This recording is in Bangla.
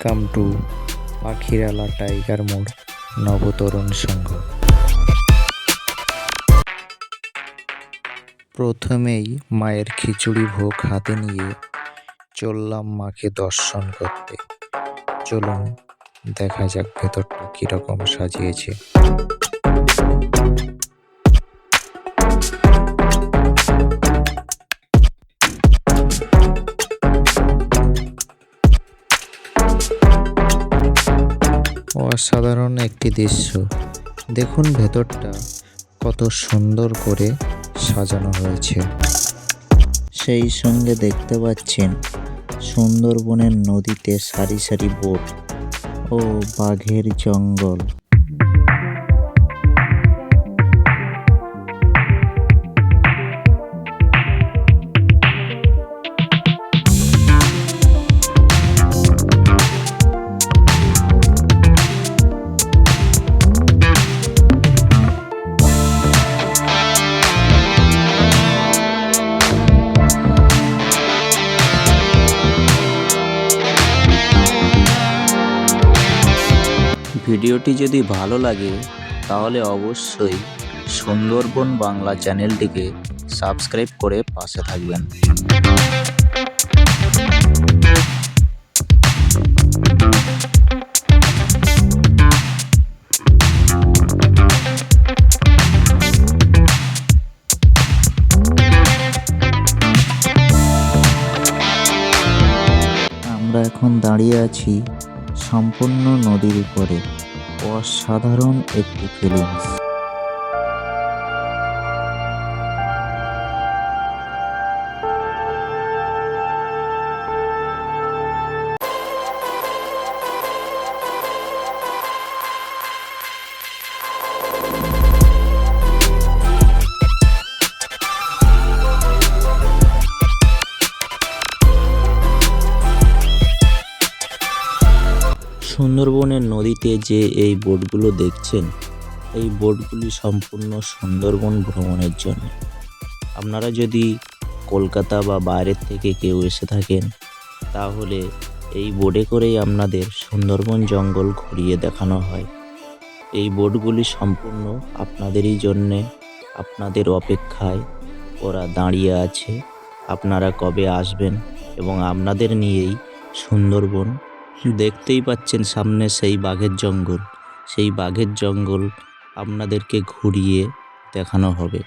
ওয়েলকাম টু পাখিরালা টাইগার মোড় নবতরুণ সংঘ। প্রথমেই মায়ের খিচুড়ি ভোগ হাতে নিয়ে চললাম মাকে দর্শন করতে। চলুন দেখা যাক ভেতরটা কিরকম সাজিয়েছে। অসাধারণ একটি দৃশ্য, দেখুন ভেতরটা কত সুন্দর করে সাজানো হয়েছে। সেই সঙ্গে দেখতে পাচ্ছেন সুন্দরবনের নদীতে সারি সারি বোট ও বাঘের জঙ্গল। ভিডিওটি যদি ভালো লাগে তাহলে অবশ্যই সুন্দরবন বাংলা চ্যানেলটিকে সাবস্ক্রাইব করে পাশে থাকবেন। আমরা এখন দাঁড়িয়ে আছি সম্পূর্ণ নদীর উপরে। অসাধারণ একটি ফিলিংস। সুন্দরবনের নদীতে যে এই বোটগুলো দেখছেন, এই বোটগুলি সম্পূর্ণ সুন্দরবন ভ্রমণের জন্য। আপনারা যদি কলকাতা বা বাইরের থেকে কেউ এসে থাকেন তাহলে এই বোটে করেই আপনাদের সুন্দরবন জঙ্গল ঘুরিয়ে দেখানো হয়। এই বোটগুলি সম্পূর্ণ আপনাদেরই জন্যে, আপনাদের অপেক্ষায় ওরা দাঁড়িয়ে আছে। আপনারা কবে আসবেন এবং আপনাদের নিয়েই সুন্দরবন। দেখতেই পাচ্ছেন সামনে সেই বাঘের জঙ্গল, সেই বাঘের জঙ্গল আপনাদেরকে ঘুরিয়ে দেখানো হবে।